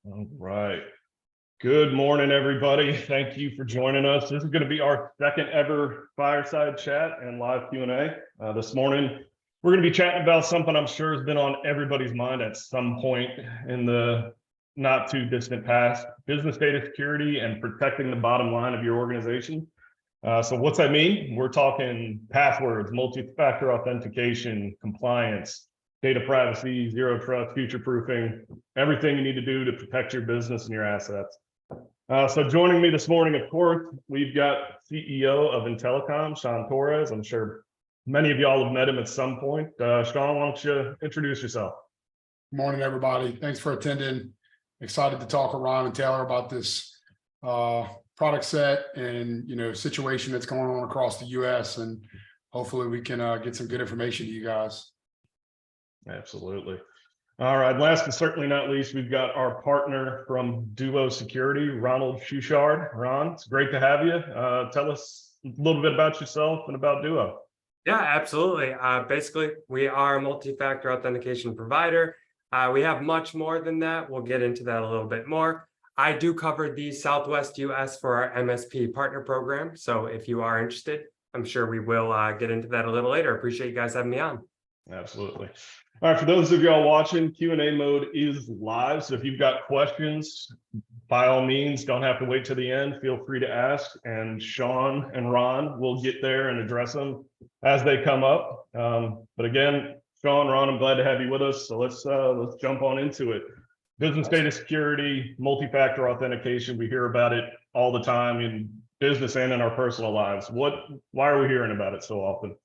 All right. Good morning, everybody. Thank you for joining us. This is going to be our second ever Fireside Chat and live Q&A. This morning, we're going to be chatting about something I'm sure has been on everybody's mind at some point in the not too distant past: business data security and protecting the bottom line of your organization. So what's that mean? We're talking passwords, multi-factor authentication, compliance, data privacy, zero trust, future proofing, everything you need to do to protect your business and your assets. So joining me this morning, of course, we've got CEO of In-Telecom, Shawn Torres. I'm sure many of y'all have met him at some point. Shawn, why don't you introduce yourself? Good morning, everybody. Thanks for attending. Excited to talk with Ron and Taylor about this product set and situation that's going on across the U.S. and hopefully we can get some good information to you guys. Absolutely. All right. Last but certainly not least, we've got our partner from Duo Security, Ronald Schuchard. Ron, it's great to have you. Tell us a little bit about yourself and about Duo. Yeah, absolutely. Basically, we are a multi-factor authentication provider. We have much more than that. We'll get into that a little bit more. I do cover the Southwest US for our MSP partner program. So if you are interested, I'm sure we will get into that a little later. Appreciate you guys having me on. Absolutely. All right, for those of y'all watching, Q&A mode is live. So if you've got questions, by all means, don't have to wait to the end. Feel free to ask, and Shawn and Ron will get there and address them as they come up. But again, Shawn, Ron, I'm glad to have you with us. So let's jump on into it. Business data security, multi-factor authentication. We hear about it all the time in business and in our personal lives. Why are we hearing about it so often?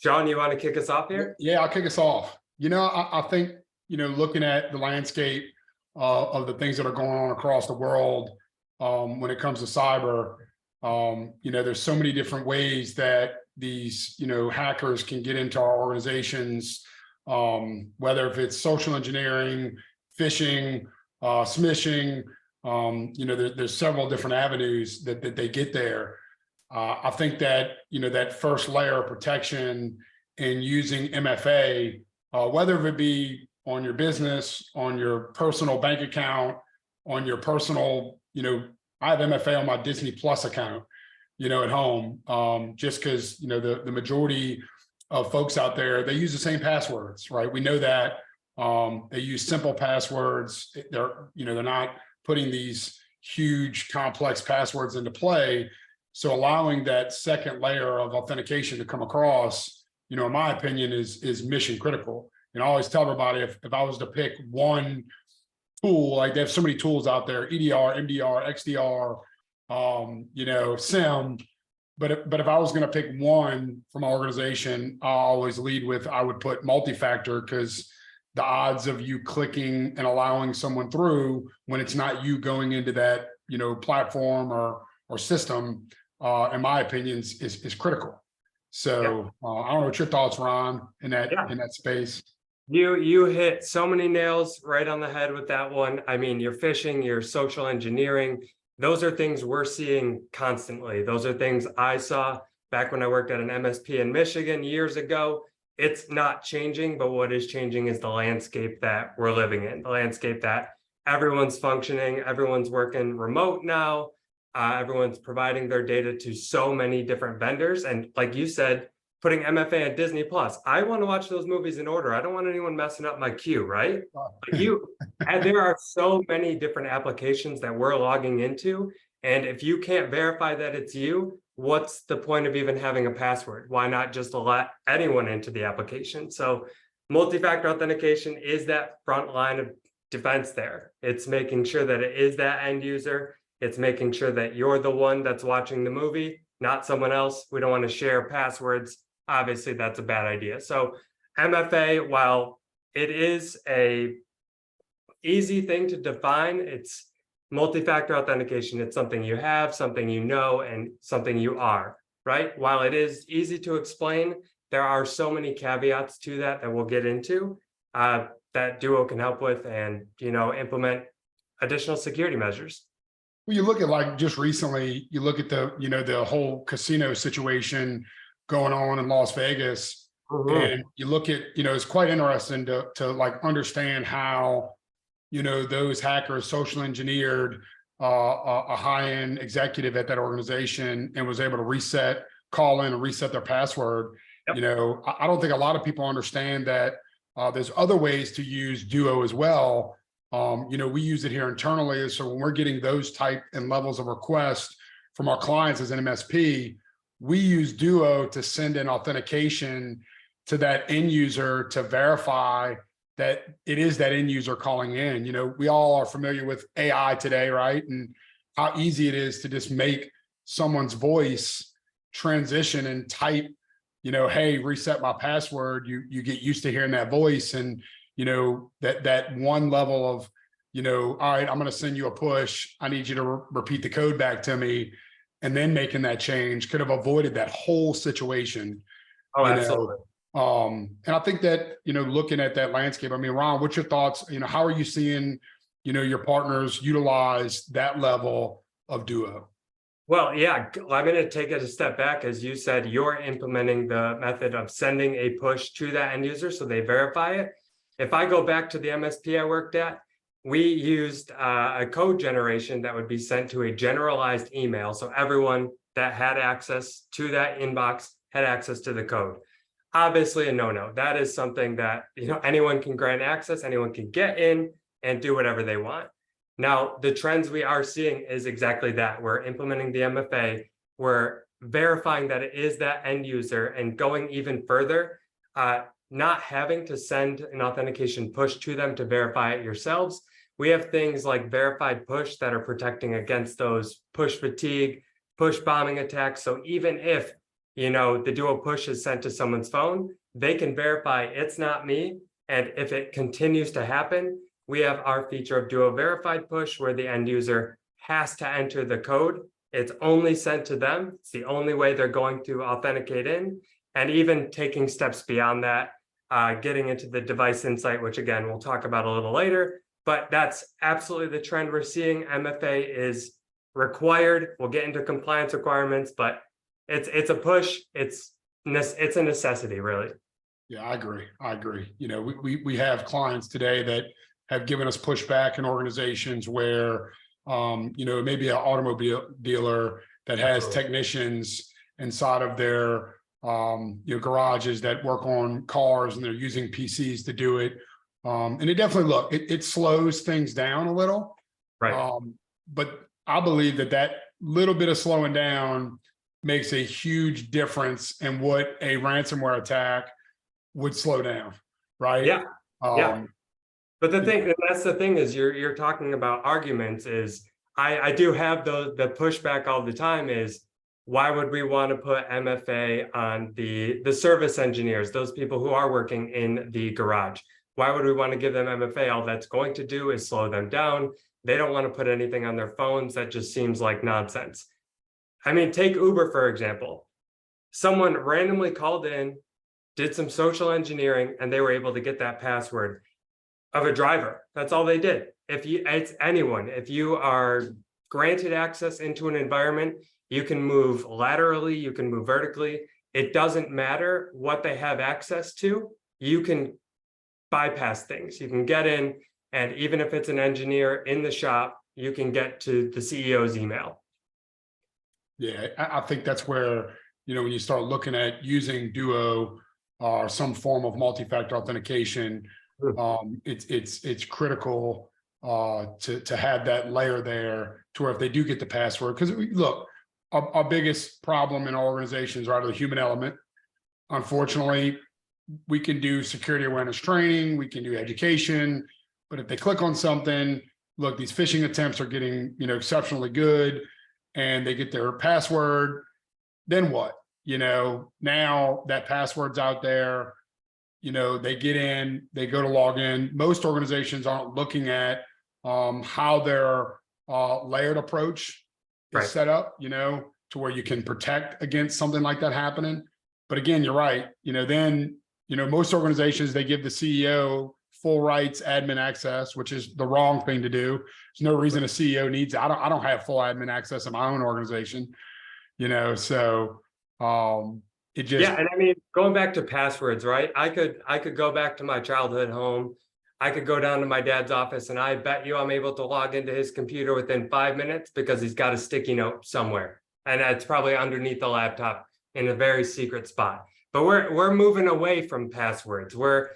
Shawn, you want to kick us off here? Yeah, I'll kick us off. I think, looking at the landscape of the things that are going on across the world when it comes to cyber, there's so many different ways that these, hackers can get into our organizations, whether if it's social engineering, phishing, smishing, there's several different avenues that they get there. I think that, that first layer of protection in using MFA, whether it be on your business, on your personal bank account, on your personal, I have MFA on my Disney Plus account, at home, just because, the majority of folks out there, they use the same passwords, right? We know that they use simple passwords. They're not putting these huge complex passwords into play. So allowing that second layer of authentication to come across, in my opinion, is mission critical. And I always tell everybody, if I was to pick one tool, like they have so many tools out there, EDR, MDR, XDR, SIM, but if I was going to pick one from our organization, I always lead with, I would put multi-factor, because the odds of you clicking and allowing someone through when it's not you going into that, platform or system, in my opinion, is critical. So I don't know what your thoughts, Ron, in that space. You hit so many nails right on the head with that one. I mean, your phishing, your social engineering, those are things we're seeing constantly. Those are things I saw back when I worked at an MSP in Michigan years ago. It's not changing, but what is changing is the landscape that we're living in, the landscape that everyone's functioning, everyone's working remote now. Everyone's providing their data to so many different vendors. And like you said, putting MFA on Disney Plus, I want to watch those movies in order. I don't want anyone messing up my queue, right? And there are so many different applications that we're logging into. And if you can't verify that it's you, what's the point of even having a password? Why not just let anyone into the application? So multi-factor authentication is that front line of defense there. It's making sure that it is that end user. It's making sure that you're the one that's watching the movie, not someone else. We don't want to share passwords. Obviously, that's a bad idea. So MFA, while it is a easy thing to define, it's multi-factor authentication. It's something you have, something you know, and something you are, right? While it is easy to explain, there are so many caveats to that we'll get into that Duo can help with and, implement additional security measures. Well, you look at, like, just recently, you look at the whole casino situation going on in Las Vegas, and you look at, it's quite interesting to like understand how those hackers social engineered a high-end executive at that organization and was able to call in and reset their password. Yep. I don't think a lot of people understand that there's other ways to use Duo as well. We use it here internally. So when we're getting those type and levels of requests from our clients as an MSP, we use Duo to send in authentication to that end user to verify that it is that end user calling in. We all are familiar with AI today, right? And how easy it is to just make someone's voice transition and type, hey, reset my password. You get used to hearing that voice, and that one level of, all right, I'm going to send you a push. I need you to repeat the code back to me, and then making that change could have avoided that whole situation. Oh, absolutely. And I think that, looking at that landscape, I mean, Ron, what's your thoughts? How are you seeing, your partners utilize that level of Duo? Well, yeah, I'm going to take it a step back. As you said, you're implementing the method of sending a push to that end user so they verify it. If I go back to the MSP I worked at, we used a code generation that would be sent to a generalized email. So everyone that had access to that inbox had access to the code. Obviously a no-no. That is something that anyone can grant access, anyone can get in and do whatever they want. Now, the trends we are seeing is exactly that. We're implementing the MFA. We're verifying that it is that end user, and going even further, not having to send an authentication push to them to verify it yourselves. We have things like verified push that are protecting against those push fatigue, push bombing attacks. So even if the Duo push is sent to someone's phone, they can verify it's not me. And if it continues to happen, we have our feature of Duo verified push where the end user has to enter the code. It's only sent to them. It's the only way they're going to authenticate in. And even taking steps beyond that, getting into the device insight, which again, we'll talk about a little later, but that's absolutely the trend we're seeing. MFA is required. We'll get into compliance requirements, but it's a push. It's a necessity, really. Yeah, I agree. We have clients today that have given us pushback in organizations where, maybe an automobile dealer that has technicians inside of their, garages that work on cars, and they're using PCs to do it. And it definitely, it slows things down a little. Right. But I believe that little bit of slowing down makes a huge difference in what a ransomware attack would slow down, right? Yeah. Yeah. But that's the thing is you're talking about arguments is I do have the pushback all the time is why would we want to put MFA on the service engineers, those people who are working in the garage? Why would we want to give them MFA? All that's going to do is slow them down. They don't want to put anything on their phones. That just seems like nonsense. I mean, take Uber, for example. Someone randomly called in, did some social engineering, and they were able to get that password of a driver. That's all they did. It's anyone. If you are granted access into an environment, you can move laterally, you can move vertically. It doesn't matter what they have access to. You can bypass things. You can get in, and even if it's an engineer in the shop, you can get to the CEO's email. Yeah, I think that's where, when you start looking at using Duo or some form of multi-factor authentication, it's critical to have that layer there to where if they do get the password, because look, our biggest problem in our organizations are the human element. Unfortunately, we can do security awareness training, we can do education, but if they click on something, look, these phishing attempts are getting, exceptionally good, and they get their password, then what? Now that password's out there, they get in, they go to log in. Most organizations aren't looking at how their layered approach is set up, to where you can protect against something like that happening. But again, you're right. Then, most organizations, they give the CEO full rights admin access, which is the wrong thing to do. There's no reason a CEO needs, I don't have full admin access in my own organization, so it just. Yeah. And I mean, going back to passwords, right? I could go back to my childhood home. I could go down to my dad's office and I bet you I'm able to log into his computer within 5 minutes because he's got a sticky note somewhere. And it's probably underneath the laptop in a very secret spot. But we're moving away from passwords. We're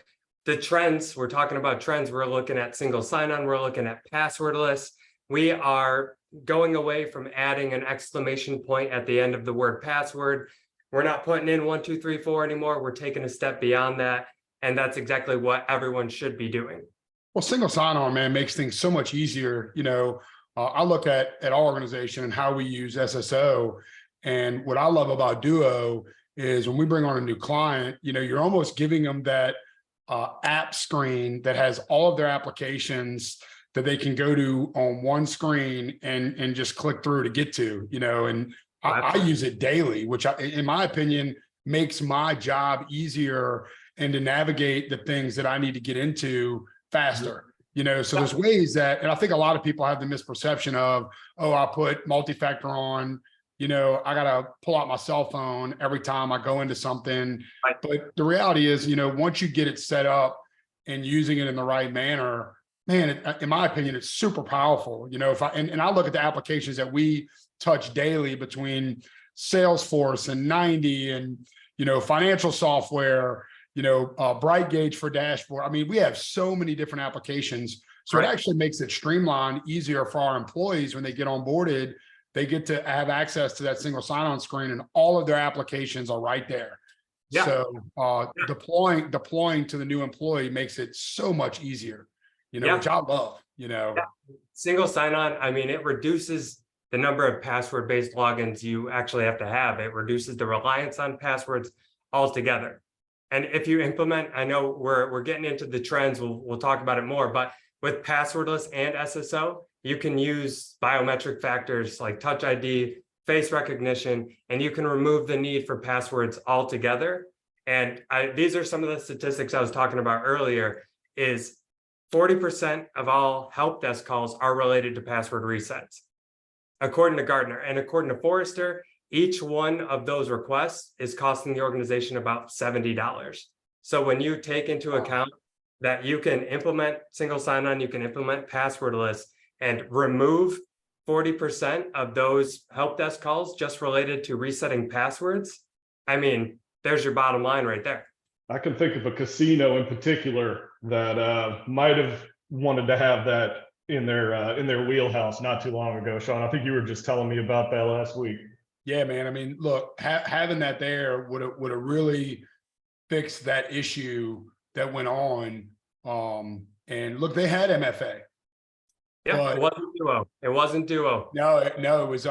talking about trends. We're looking at single sign-on, we're looking at passwordless. We are going away from adding an exclamation point at the end of the word password. We're not putting in 1, 2, 3, 4 anymore. We're taking a step beyond that. And that's exactly what everyone should be doing. Well, single sign-on, man, makes things so much easier. I look at our organization and how we use SSO. And what I love about Duo is when we bring on a new client, you're almost giving them that app screen that has all of their applications that they can go to on one screen and just click through to get to, and I use it daily, which in my opinion, makes my job easier and to navigate the things that I need to get into faster. So there's ways that, and I think a lot of people have the misperception of, oh, I put multi-factor on, I got to pull out my cell phone every time I go into something. Right. But the reality is, once you get it set up and using it in the right manner, man, in my opinion, it's super powerful. If I look at the applications that we touch daily between Salesforce and 90 and, financial software, Bright Gauge for dashboard. I mean, we have so many different applications. So It actually makes it streamlined, easier for our employees when they get onboarded. They get to have access to that single sign-on screen and all of their applications are right there. Yeah. So deploying to the new employee makes it so much easier, which I love, Yeah. Single sign-on, I mean, it reduces the number of password-based logins you actually have to have. It reduces the reliance on passwords altogether. And if you implement, I know we're getting into the trends, we'll talk about it more, but with passwordless and SSO, you can use biometric factors like Touch ID, face recognition, and you can remove the need for passwords altogether. And these are some of the statistics I was talking about earlier, is 40% of all help desk calls are related to password resets, according to Gartner. And according to Forrester, each one of those requests is costing the organization about $70. So when you take into account that you can implement single sign-on, you can implement passwordless and remove 40% of those help desk calls just related to resetting passwords, I mean, there's your bottom line right there. I can think of a casino in particular that might have wanted to have that in their wheelhouse not too long ago. Shawn, I think you were just telling me about that last week. Yeah, man. I mean, look, having that there would have really fixed that issue that went on. And look, they had MFA. Yeah, but it wasn't Duo. It wasn't Duo. No, it was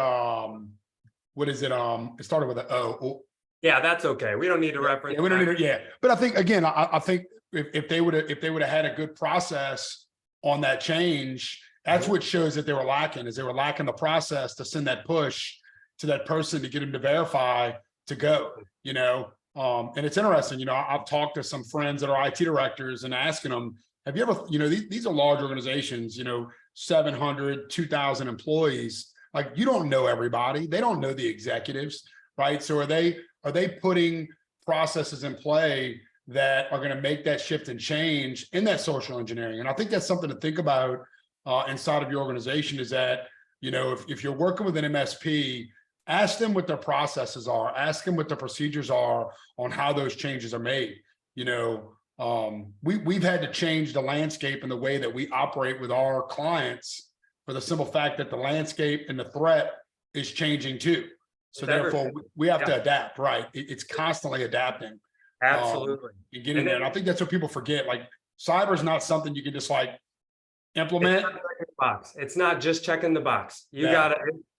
what is it? It started with an O. Yeah, that's okay. We don't need to reference. Yeah, we don't need to, yeah. But I think again, I think if they would have had a good process on that change, that's what shows that they were lacking, is they were lacking the process to send that push to that person to get them to verify to go, and it's interesting, I've talked to some friends that are IT directors and asking them, have you ever, these are large organizations, 700, 2,000 employees, like you don't know everybody. They don't know the executives, right? So are they putting processes in play that are going to make that shift and change in that social engineering? And I think that's something to think about inside of your organization, is that, if you're working with an MSP, ask them what their processes are, ask them what the procedures are on how those changes are made. We've had to change the landscape and the way that we operate with our clients for the simple fact that the landscape and the threat is changing too. So therefore we have to adapt, right? It's constantly adapting. Absolutely. And getting there. And I think that's what people forget. Like cyber is not something you can just like implement. It's not just checking the box. You gotta,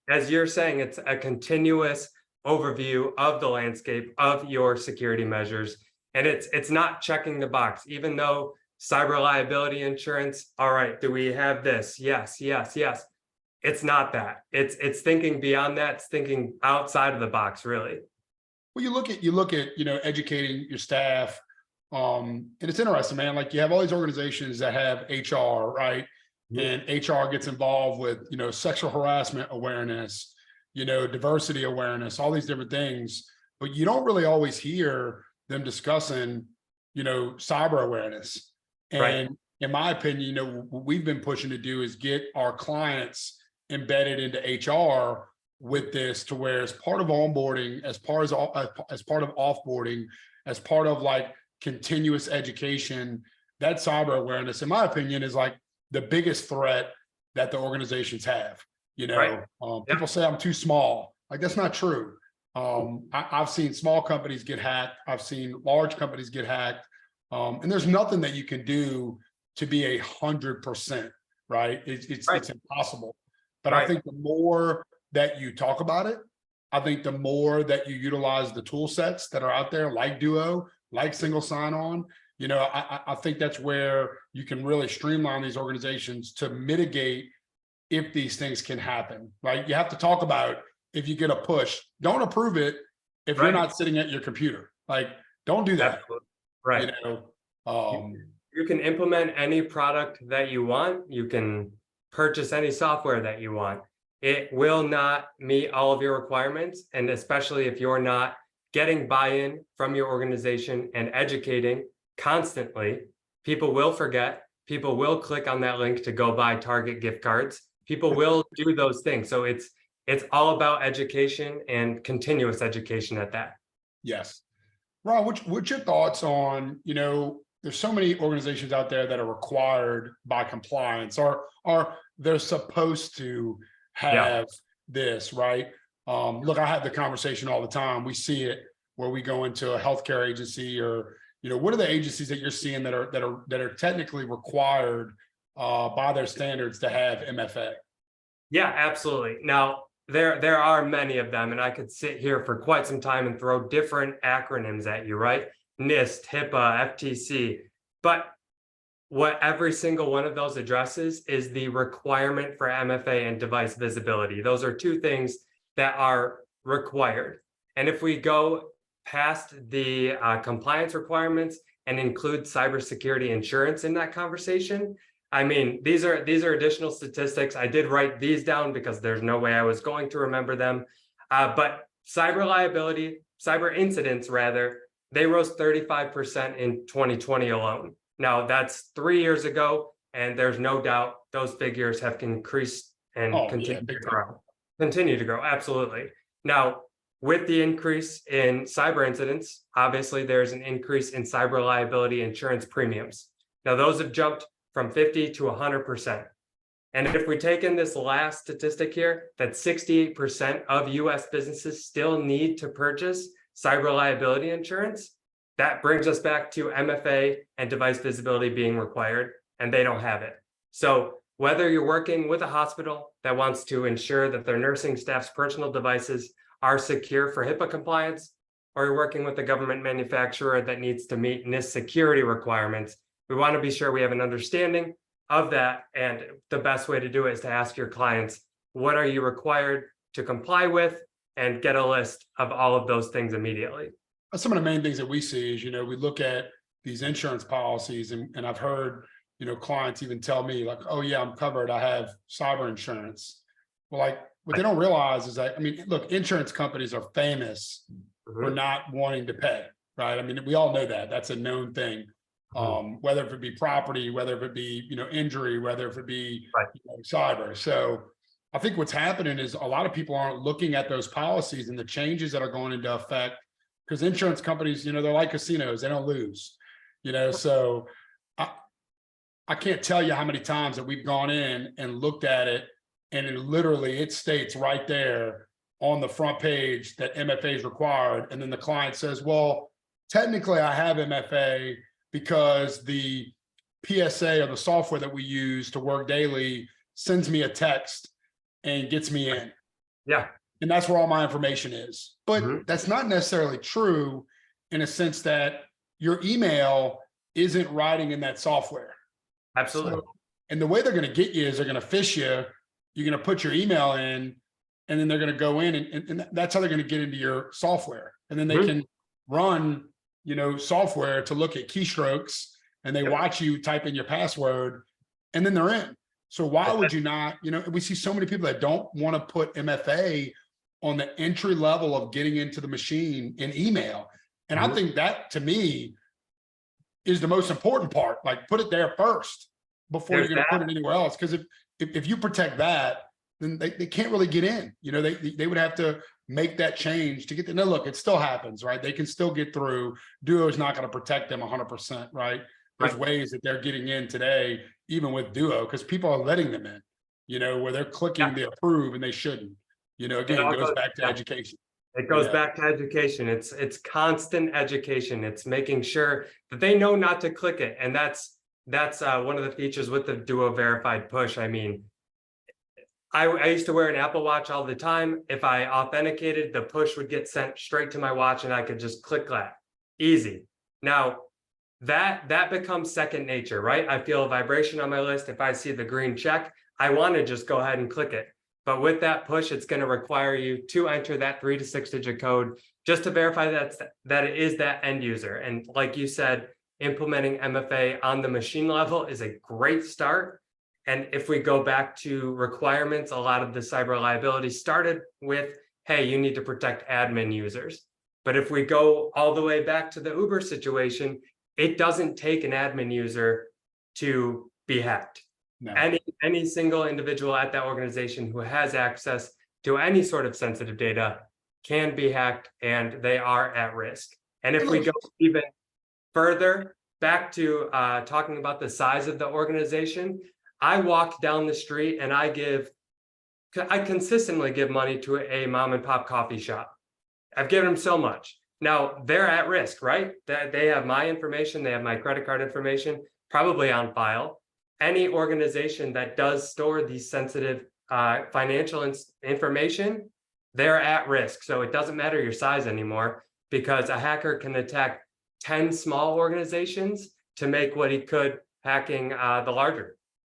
as you're saying, it's a continuous overview of the landscape of your security measures. And it's not checking the box, even though cyber liability insurance, all right, do we have this? Yes, yes, yes. It's not that. It's thinking beyond that. It's thinking outside of the box, really. Well, you look at, educating your staff. And it's interesting, man, like you have all these organizations that have HR, right? And HR gets involved with, sexual harassment awareness, diversity awareness, all these different things, but you don't really always hear them discussing, cyber awareness. And, in my opinion, you know, what we've been pushing to do is get our clients embedded into HR with this, to where as part of onboarding, as part of offboarding, as part of like continuous education, that cyber awareness, in my opinion, is like the biggest threat that the organizations have. You know, Right. People say I'm too small. Like, that's not true. I've seen small companies get hacked. I've seen large companies get hacked. And there's nothing that you can do to be 100%, right? It's impossible. But I think the more that you talk about it, I think the more that you utilize the tool sets that are out there, like Duo, like single sign-on, you know, I think that's where you can really streamline these organizations to mitigate if these things can happen, right? You have to talk about, if you get a push, don't approve it if you're not sitting at your computer. Like, don't do that. Absolutely. Right. You know, you can implement any product that you want. You can purchase any software that you want. It will not meet all of your requirements. And especially if you're not getting buy-in from your organization and educating constantly, people will forget. People will click on that link to go buy Target gift cards. People will do those things. So it's all about education and continuous education at that. Yes. Ron, what's your thoughts on, you know, there's so many organizations out there that are required by compliance, or they're supposed to have this, right? Look, I have the conversation all the time. We see it where we go into a healthcare agency, or, you know, what are the agencies that you're seeing that are technically required by their standards to have MFA? Yeah, absolutely. Now, there are many of them, and I could sit here for quite some time and throw different acronyms at you, right? NIST, HIPAA, FTC. But what every single one of those addresses is the requirement for MFA and device visibility. Those are two things that are required. And if we go past the compliance requirements and include cybersecurity insurance in that conversation, I mean, these are additional statistics. I did write these down because there's no way I was going to remember them. But cyber liability, cyber incidents rather, they rose 35% in 2020 alone. Now that's 3 years ago, and there's no doubt those figures have increased and continue to grow. Absolutely. Now, with the increase in cyber incidents, obviously there's an increase in cyber liability insurance premiums. Now those have jumped from 50 to 100%. And if we take in this last statistic here, that 68% of US businesses still need to purchase cyber liability insurance, that brings us back to MFA and device visibility being required, and they don't have it. So whether you're working with a hospital that wants to ensure that their nursing staff's personal devices are secure for HIPAA compliance, or you're working with a government manufacturer that needs to meet NIST security requirements, we want to be sure we have an understanding of that. And the best way to do it is to ask your clients, what are you required to comply with, and get a list of all of those things immediately. Some of the main things that we see is, you know, we look at these insurance policies, and I've heard, you know, clients even tell me like, oh yeah, I'm covered, I have cyber insurance. Well, like, what they don't realize is that, I mean, look, insurance companies are famous for not wanting to pay, right? I mean, we all know that. That's a known thing. Whether it be property, whether it be, you know, injury, whether it be you know, cyber. So I think what's happening is a lot of people aren't looking at those policies and the changes that are going into effect, because insurance companies, you know, they're like casinos, they don't lose, you know. So I can't tell you how many times that we've gone in and looked at it, and it states right there on the front page that MFA is required. And then the client says, well, technically I have MFA because the PSA or the software that we use to work daily sends me a text and gets me in. Yeah. And that's where all my information is. But that's not necessarily true, in a sense that your email isn't writing in that software. Absolutely. So, and the way they're going to get you is they're going to fish you. You're going to put your email in, and then they're going to go in, and that's how they're going to get into your software. And then they can run, you know, software to look at keystrokes, and they watch you type in your password, and then they're in. So why would you not, you know, we see so many people that don't want to put MFA on the entry level of getting into the machine in email. And I think that, to me, is the most important part. Like, put it there first. before you're There's going to put it anywhere else. Because if you protect that, then they can't really get in. You know, they would have to make that change to get to. Now, look, it still happens, right? They can still get through. Duo is not going to protect them 100%, right? There's ways that they're getting in today, even with Duo, because people are letting them in, you know, where they're clicking the approve and they shouldn't. You know, again, it goes back to education. It goes back to education. It's constant education. It's making sure that they know not to click it. And that's one of the features with the Duo verified push. I mean, I used to wear an Apple Watch all the time. If I authenticated, the push would get sent straight to my watch and I could just click that. Easy. Now, that becomes second nature, right? I feel a vibration on my list. If I see the green check, I want to just go ahead and click it. But with that push, it's going to require you to enter that 3 to 6 digit code just to verify that it is that end user. And like you said, implementing MFA on the machine level is a great start. And if we go back to requirements, a lot of the cyber liability started with, hey, you need to protect admin users. But if we go all the way back to the Uber situation, it doesn't take an admin user to be hacked. No. Any single individual at that organization who has access to any sort of sensitive data can be hacked, and they are at risk. And if we go even further back to talking about the size of the organization, I walk down the street and I consistently give money to a mom and pop coffee shop. I've given them so much. Now they're at risk, right? They have my information, they have my credit card information, probably on file. Any organization that does store these sensitive financial information, they're at risk. So it doesn't matter your size anymore, because a hacker can attack 10 small organizations to make what he could hacking the larger,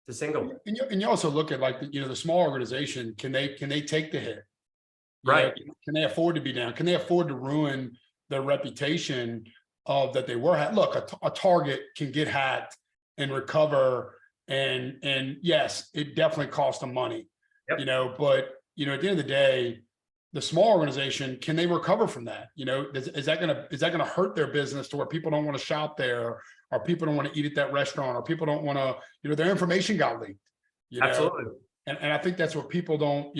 the single. And you also look at, like, the small organization, can they take the hit? Right. Can they afford to be down? Can they afford to ruin their reputation of that they were hacked? Look, a Target can get hacked and recover. And yes, it definitely costs them money, but at the end of the day, the small organization, can they recover from that? Is that gonna hurt their business to where people don't want to shop there, or people don't want to eat at that restaurant, or people don't want to, their information got leaked. Absolutely. And I think that's what people don't,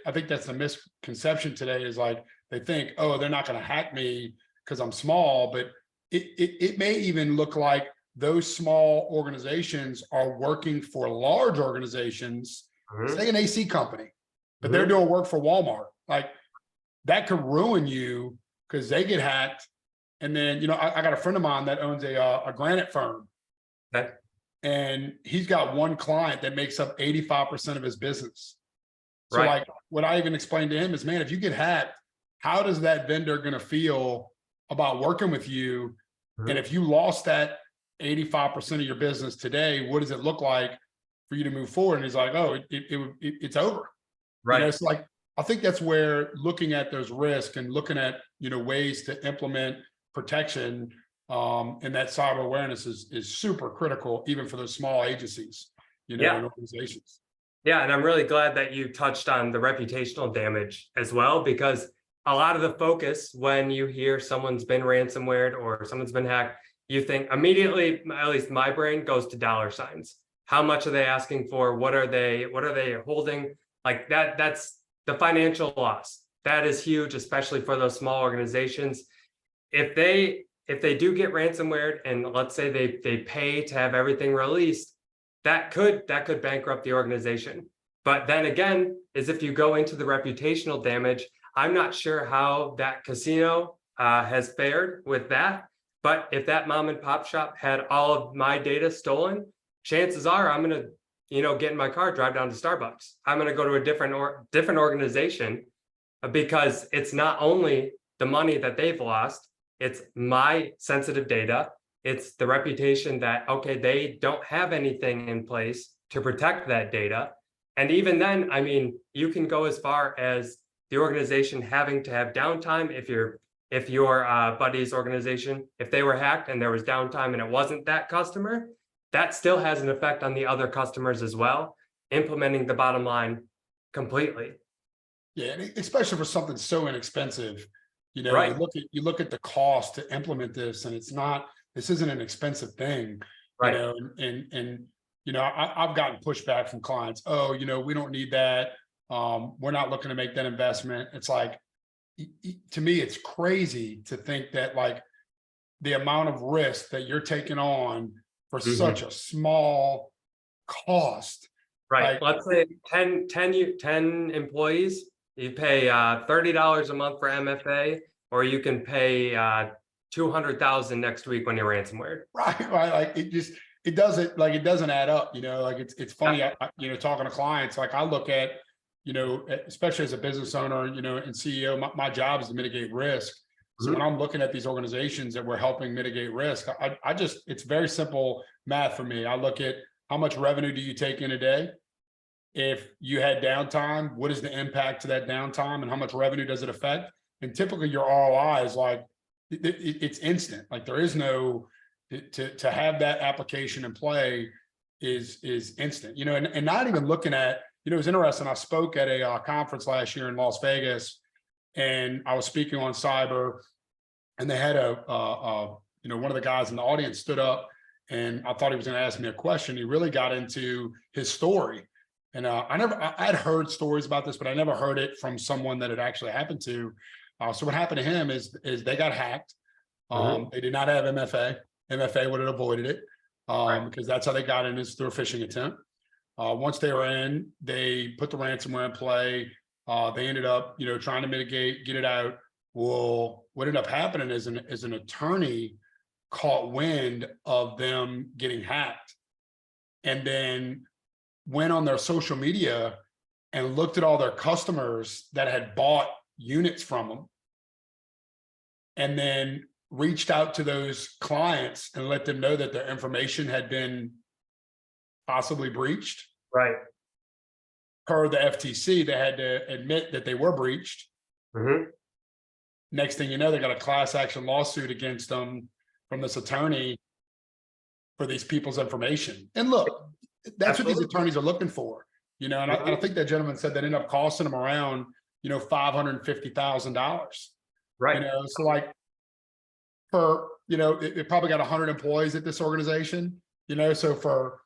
I think that's the misconception today, is like, they think, oh, they're not going to hack me because I'm small, but it may even look like those small organizations are working for large organizations, say an AC company, but they're doing work for Walmart. Like, that could ruin you because they get hacked. And then, I got a friend of mine that owns a granite firm. Okay. And he's got one client that makes up 85% of his business. So like, what I even explained to him is, man, if you get hacked, how does that vendor going to feel about working with you? And if you lost that 85% of your business today, what does it look like for you to move forward? And he's like, oh, it's over. Right. It's like, I think that's where looking at those risks and looking at, ways to implement protection and that cyber awareness is super critical, even for those small agencies, and organizations. Yeah. And I'm really glad that you touched on the reputational damage as well, because a lot of the focus when you hear someone's been ransomwared or someone's been hacked, you think immediately, at least my brain goes to dollar signs. How much are they asking for? What are they holding? Like that's the financial loss. That is huge, especially for those small organizations. If they do get ransomware, and let's say they pay to have everything released, that could bankrupt the organization. But then again, is if you go into the reputational damage, I'm not sure how that casino has fared with that. But if that mom and pop shop had all of my data stolen, chances are I'm going to, get in my car, drive down to Starbucks. I'm going to go to a different organization, because it's not only the money that they've lost, it's my sensitive data. It's the reputation that, okay, they don't have anything in place to protect that data. And even then, I mean, you can go as far as the organization having to have downtime. If your buddy's organization, if they were hacked and there was downtime and it wasn't that customer, that still has an effect on the other customers as well, implementing the bottom line completely. Yeah, and especially for something so inexpensive, you look at the cost to implement this, and this isn't an expensive thing, and I've gotten pushback from clients. Oh, we don't need that. We're not looking to make that investment. It's like, to me, it's crazy to think that like the amount of risk that you're taking on for such a small cost. Right. Like, Let's say 10 employees, you pay $30 a month for MFA, or you can pay $200,000 next week when you're ransomware. right. Like it doesn't add up, like it's funny, talking to clients, like I look at, especially as a business owner, and CEO, my job is to mitigate risk. So when I'm looking at these organizations that we're helping mitigate risk, it's very simple math for me. I look at how much revenue do you take in a day? If you had downtime, what is the impact to that downtime and how much revenue does it affect? And typically your ROI is like, it's instant. Like there is no, to have that application in play is instant, and not even looking at, it was interesting. I spoke at a conference last year in Las Vegas, and I was speaking on cyber, and they had one of the guys in the audience stood up, and I thought he was going to ask me a question. He really got into his story. And I'd heard stories about this, but I never heard it from someone that it actually happened to. So what happened to him is they got hacked. They did not have MFA. MFA would have avoided it because that's how they got in, is through a phishing attempt. Once they were in, they put the ransomware in play. They ended up, trying to mitigate, get it out. Well, what ended up happening is an attorney caught wind of them getting hacked, and then went on their social media and looked at all their customers that had bought units from them, and then reached out to those clients and let them know that their information had been possibly breached. Right. Per the FTC, they had to admit that they were breached. Next thing you know, they got a class action lawsuit against them from this attorney for these people's information. And look, that's what these attorneys are looking for, and I think that gentleman said that ended up costing them around, $550,000. Right. So like for, it probably got 100 employees at this organization, so for,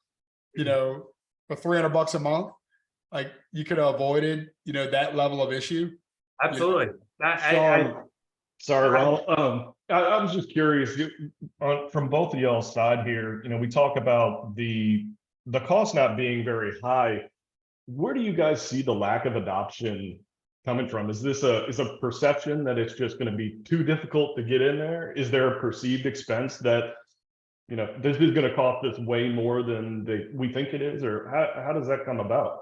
for $300 a month, like you could have avoided, that level of issue. Absolutely. Sorry, Ron. I was just curious from both of y'all's side here. We talk about the cost not being very high. Where do you guys see the lack of adoption coming from? Is this a perception that it's just going to be too difficult to get in there? Is there a perceived expense that this is going to cost us way more than we think it is, or how does that come about?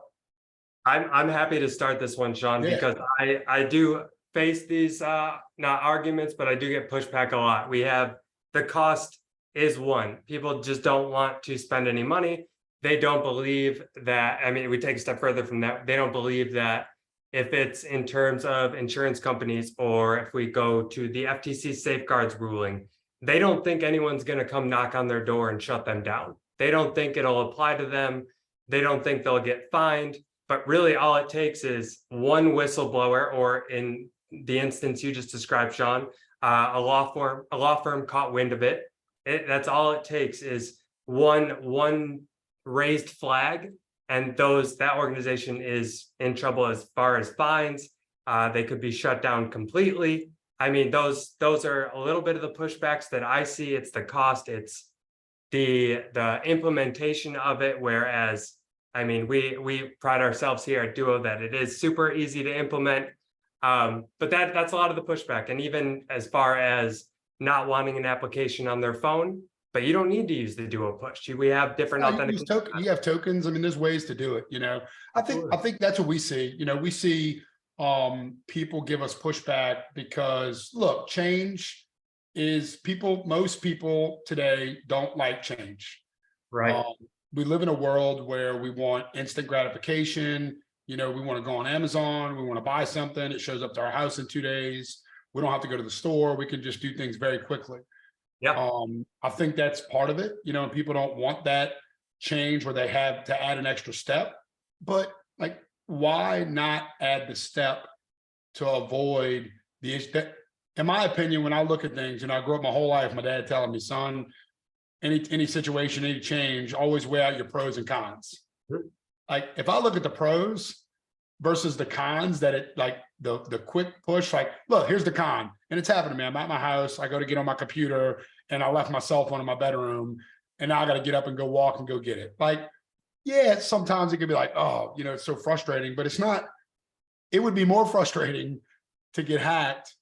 I'm happy to start this one, Shawn, because I do face these not arguments, but I do get pushback a lot. We have the cost is one. People just don't want to spend any money. They don't believe that, we take a step further from that. They don't believe that if it's in terms of insurance companies, or if we go to the FTC safeguards ruling, they don't think anyone's going to come knock on their door and shut them down. They don't think it'll apply to them. They don't think they'll get fined. But really all it takes is one whistleblower, or in the instance you just described, Shawn, a law firm caught wind of it. That's all it takes is one raised flag, and that organization is in trouble as far as fines. They could be shut down completely. Those are a little bit of the pushbacks that I see. It's the cost, it's the implementation of it. Whereas, we pride ourselves here at Duo that it is super easy to implement. But that's a lot of the pushback. And even as far as not wanting an application on their phone, but you don't need to use the Duo push. We have different authentication. You have tokens. there's ways to do it. I think that's what we see. We see people give us pushback because look, change is most people today don't like change. Right. We live in a world where we want instant gratification. We want to go on Amazon. We want to buy something. It shows up to our house in 2 days. We don't have to go to the store. We can just do things very quickly. Yeah. I think that's part of it. People don't want that change where they have to add an extra step, but like, why not add the step to avoid the issue? In my opinion, when I look at things, I grew up my whole life, my dad telling me, son, any situation, any change, always weigh out your pros and cons. Mhm. Like if I look at the pros versus the cons, that it like the quick push, like, look, here's the con. And it's happened to me. I'm at my house, I go to get on my computer and I left my cell phone in my bedroom and now I got to get up and go walk and go get it. Like, yeah, sometimes it could be like, oh, it's so frustrating, but it's not, it would be more frustrating to get hacked.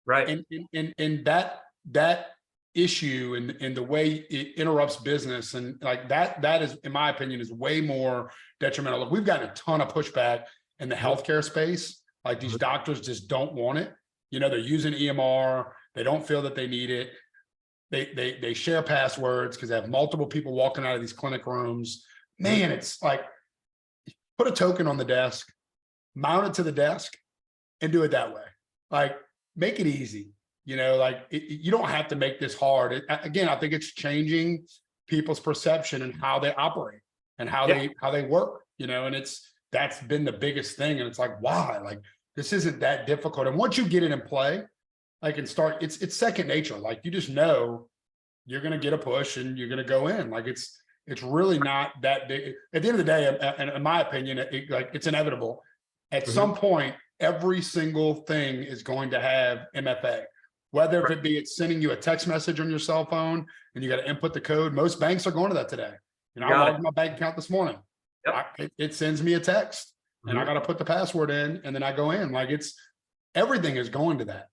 Right. And that issue and the way it interrupts business and like that is, in my opinion, is way more detrimental. Look, we've gotten a ton of pushback in the healthcare space. Like these doctors just don't want it. They're using EMR. They don't feel that they need it. They share passwords because they have multiple people walking out of these clinic rooms. Man, it's like, put a token on the desk, mount it to the desk, and do it that way. Like, make it easy. You don't have to make this hard. Again, I think it's changing people's perception and how they operate and how they work. And that's been the biggest thing. And it's like, why? Like, this isn't that difficult. And once you get it in play, like, and start, it's second nature. Like, you just know you're going to get a push and you're going to go in. Like, it's really not that big. At the end of the day, and in my opinion, it's inevitable. At some point, every single thing is going to have MFA. Whether if it be it's sending you a text message on your cell phone and you got to input the code. Most banks are going to that today. I logged my bank account this morning. Yep. It sends me a text and I got to put the password in and then I go in. Like, everything is going to that.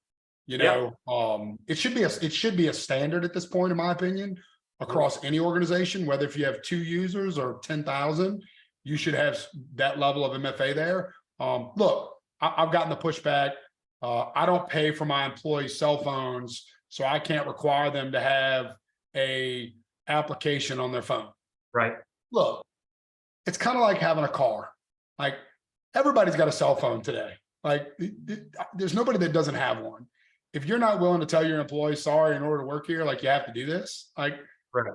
It should be a standard at this point, in my opinion, across any organization, whether if you have 2 users or 10,000, you should have that level of MFA there. Look, I've gotten the pushback. I don't pay for my employees' cell phones, so I can't require them to have a application on their phone. Right. Look, it's kind of like having a car. Like, everybody's got a cell phone today. Like, there's nobody that doesn't have one. If you're not willing to tell your employees, sorry, in order to work here, like, you have to do this. Like, right.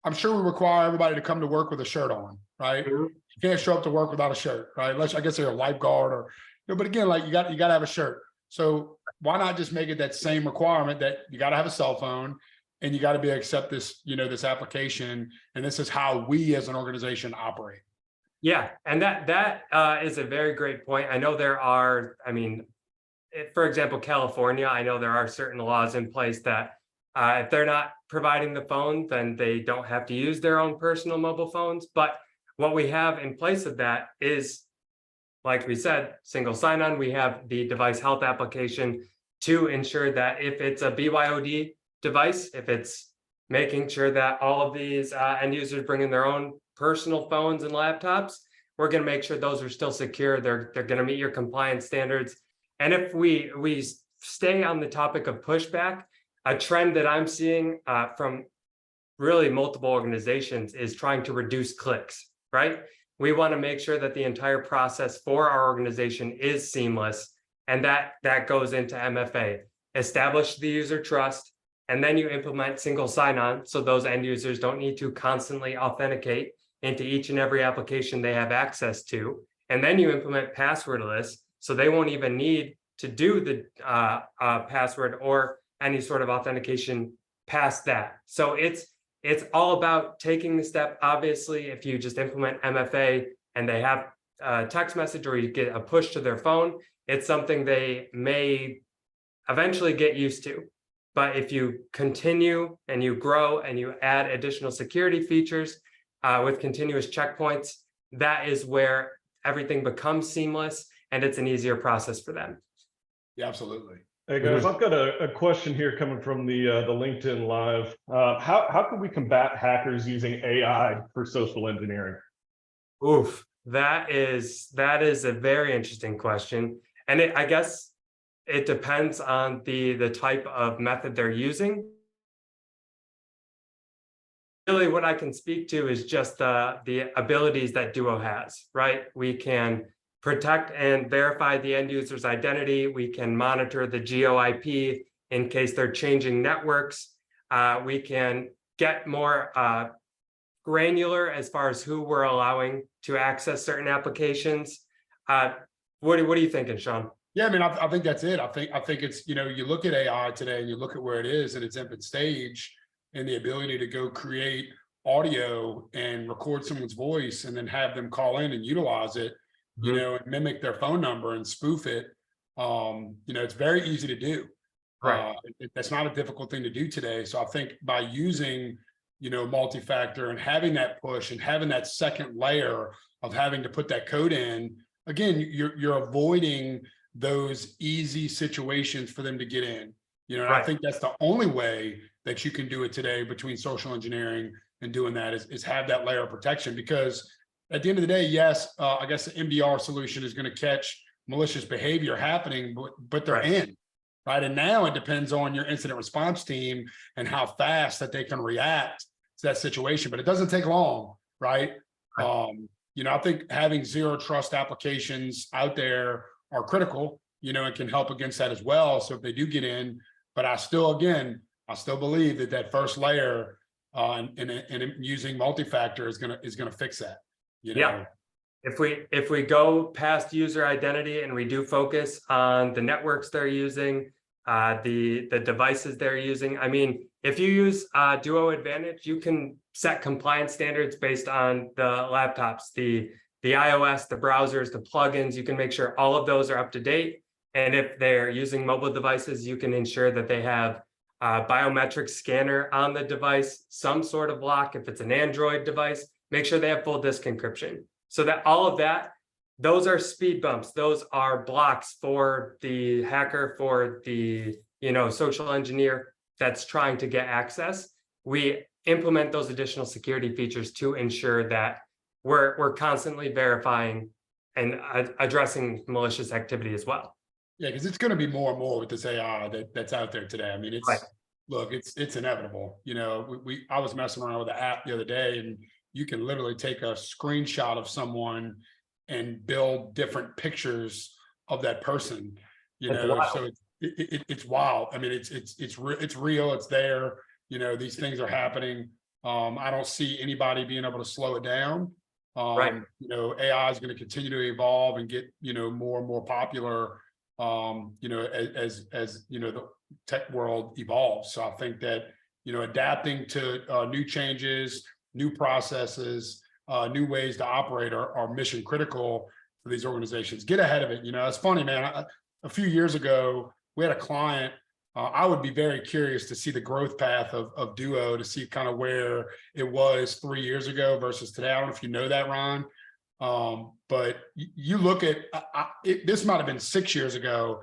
I'm sure we require everybody to come to work with a shirt on, right? You can't show up to work without a shirt, right? Unless, I guess, you're a lifeguard or, but again, like, you got to have a shirt. So why not just make it that same requirement that you got to have a cell phone and you got to be able to accept this, this application. And this is how we as an organization operate. Yeah. And that is a very great point. I know there are, for example, California, I know there are certain laws in place that if they're not providing the phone, then they don't have to use their own personal mobile phones. But what we have in place of that is, like we said, single sign-on. We have the device health application to ensure that if it's a BYOD device, if it's making sure that all of these end users bring in their own personal phones and laptops, we're going to make sure those are still secure. They're going to meet your compliance standards. And if we stay on the topic of pushback, a trend that I'm seeing from really multiple organizations is trying to reduce clicks, right? We want to make sure that the entire process for our organization is seamless. And that goes into MFA. Establish the user trust, and then you implement single sign-on so those end users don't need to constantly authenticate into each and every application they have access to. And then you implement passwordless, so they won't even need to do the password or any sort of authentication past that. So it's all about taking the step. Obviously, if you just implement MFA and they have a text message or you get a push to their phone, it's something they may eventually get used to. But if you continue and you grow and you add additional security features with continuous checkpoints, that is where everything becomes seamless and it's an easier process for them. Yeah, absolutely. Hey guys, I've got a question here coming from the LinkedIn Live. How can we combat hackers using AI for social engineering? Oof, that is a very interesting question, and I guess it depends on the type of method they're using. Really, what I can speak to is just the abilities that Duo has. Right, we can protect and verify the end user's identity. We can monitor the geo-IP in case they're changing networks. We can get more granular as far as who we're allowing to access certain applications. What are you thinking, Shawn? Yeah, I think that's it. I think it's, you look at AI today and you look at where it is in its infant stage. and the ability to go create audio and record someone's voice and then have them call in and utilize it, you know, and mimic their phone number and spoof it. You know, it's very easy to do. Right. That's not a difficult thing to do today. So I think by using, you know, multi-factor and having that push and having that second layer of having to put that code in, again, you're avoiding those easy situations for them to get in. You know, and I think that's the only way that you can do it today between social engineering and doing that is have that layer of protection. Because at the end of the day, yes, I guess the MDR solution is going to catch malicious behavior happening, but they're in. Right. And now it depends on your incident response team and how fast that they can react to that situation. But it doesn't take long. Right. You know, I think having zero trust applications out there are critical, you know, and can help against that as well. So if they do get in, but I still believe that that first layer and using multi-factor is gonna fix that. You know? Yeah. If we go past user identity and we do focus on the networks they're using, the devices they're using. I mean, if you use Duo Advantage, you can set compliance standards based on the laptops, the iOS, the browsers, the plugins. You can make sure all of those are up to date. And if they're using mobile devices, you can ensure that they have a biometric scanner on the device, some sort of lock. If it's an Android device, make sure they have full disk encryption. So that all of that, those are speed bumps. Those are blocks for the hacker, for the, you know, social engineer that's trying to get access. We implement those additional security features to ensure that we're constantly verifying and addressing malicious activity as well. Yeah, because it's going to be more and more with this AI that's out there today. I mean, look, it's inevitable. You know, I was messing around with the app the other day, and you can literally take a screenshot of someone and build different pictures of that person. You know, so it's wild. I mean, it's real. It's there. You know, these things are happening. I don't see anybody being able to slow it down. You know, AI is going to continue to evolve and get, you know, more and more popular. You know, as you know, the tech world evolves. So I think that, you know, adapting to new changes, new processes, new ways to operate are mission critical for these organizations. Get ahead of it. You know, it's funny, man. A few years ago, we had a client. I would be very curious to see the growth path of Duo, to see kind of where it was 3 years ago versus today. I don't know if you know that, Ron. But you look at this might have been 6 years ago.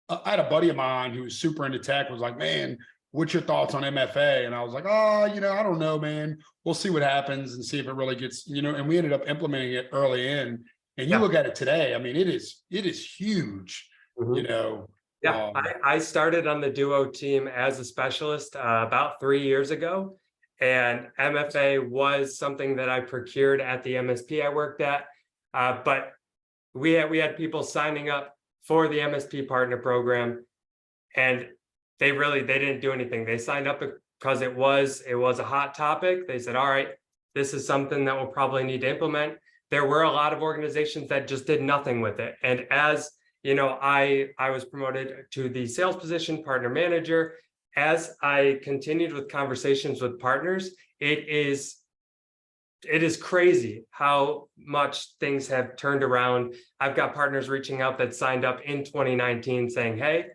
I had a buddy of mine who was super into tech, was like, man, what's your thoughts on MFA? And I was like, oh, you know, I don't know, man. We'll see what happens and see if it really gets, you know, and we ended up implementing it early in. And you look at it today, I mean, it is huge, you know. Yeah, I started on the Duo team as a specialist about 3 years ago. And MFA was something that I procured at the MSP I worked at. But we had people signing up for the MSP partner program, and they didn't do anything. They signed up because it was a hot topic. They said, all right, this is something that we'll probably need to implement. There were a lot of organizations that just did nothing with it. And as you know, I was promoted to the sales position, partner manager. As I continued with conversations with partners, it is crazy how much things have turned around. I've got partners reaching out that signed up in 2019 saying, hey,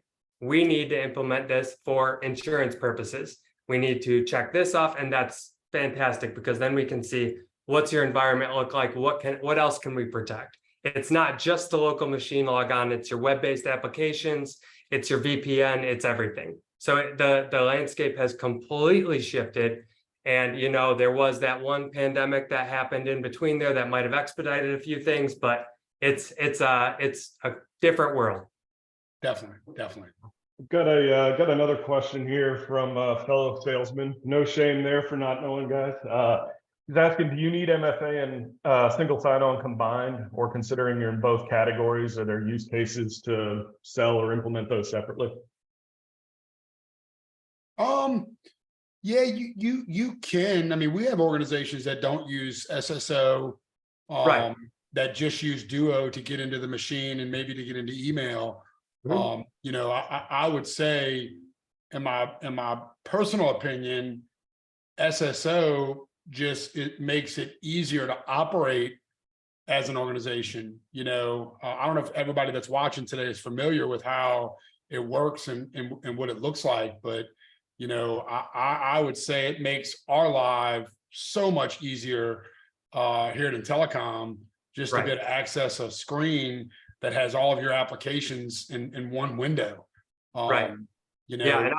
we need to implement this for insurance purposes. We need to check this off. And that's fantastic, because then we can see, what's your environment look like? What else can we protect? It's not just the local machine log on, it's your web-based applications, it's your VPN, it's everything. So the landscape has completely shifted. And, you know, there was that one pandemic that happened in between there that might have expedited a few things, but it's a different world. Definitely. Got another question here from a fellow salesman. No shame there for not knowing, guys. He's asking, do you need MFA and single sign-on combined, or considering you're in both categories, are there use cases to sell or implement those separately? Yeah, you can. I mean, we have organizations that don't use SSO, that just use Duo to get into the machine and maybe to get into email. You know, I would say, in my personal opinion, SSO it makes it easier to operate as an organization. I don't know if everybody that's watching today is familiar with how it works and what it looks like, but I would say it makes our life so much easier here at In-Telecom, just to Right. get access a screen that has all of your applications in one window. Right. Yeah,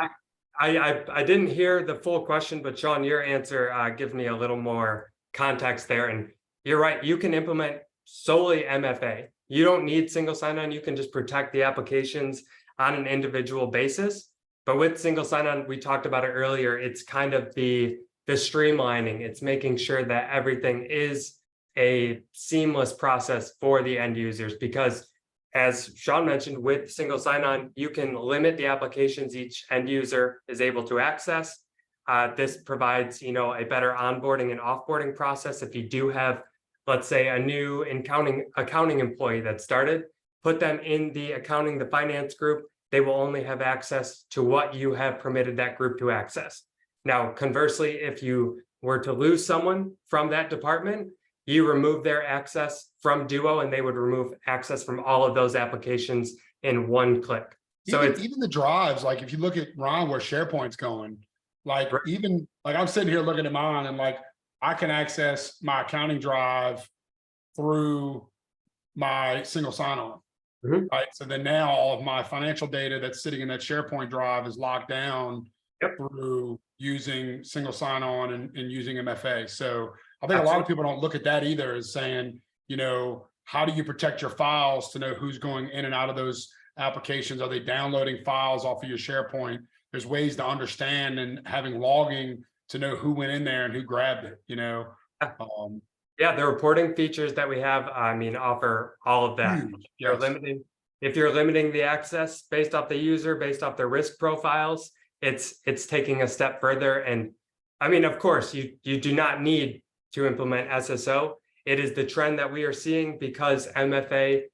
and I didn't hear the full question, but Shawn, your answer gives me a little more context there. And you're right, you can implement solely MFA. You don't need single sign-on. You can just protect the applications on an individual basis. But with single sign-on, we talked about it earlier, it's kind of the streamlining. It's making sure that everything is a seamless process for the end users, because as Shawn mentioned, with single sign-on, you can limit the applications each end user is able to access. This provides, a better onboarding and offboarding process. If you do have, let's say, a new accounting employee that started, put them in the accounting, the finance group, they will only have access to what you have permitted that group to access. Now, conversely, if you were to lose someone from that department, you remove their access from Duo and they would remove access from all of those applications in one click. So even the drives, like if you look at Ron, where SharePoint's going, like even like I'm sitting here looking at mine and like I can access my accounting drive through my single sign-on. Right. So then now all of my financial data that's sitting in that SharePoint drive is locked down through using single sign-on and using MFA. So I think a lot of people don't look at that either as saying, how do you protect your files to know who's going in and out of those applications? Are they downloading files off of your SharePoint? There's ways to understand and having logging to know who went in there and who grabbed it, Yeah, the reporting features that we have, offer all of that. If you're limiting the access based off the user, based off their risk profiles, it's taking a step further. And of course, you do not need to implement SSO. It is the trend that we are seeing because MFA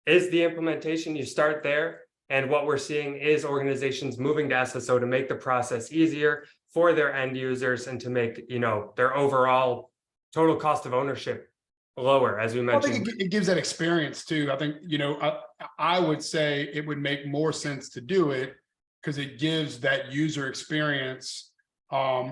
is the implementation. You start there. And what we're seeing is organizations moving to SSO to make the process easier for their end users and to make, their overall total cost of ownership lower, as we mentioned. I think it gives that experience too. I think, I would say it would make more sense to do it because it gives that user experience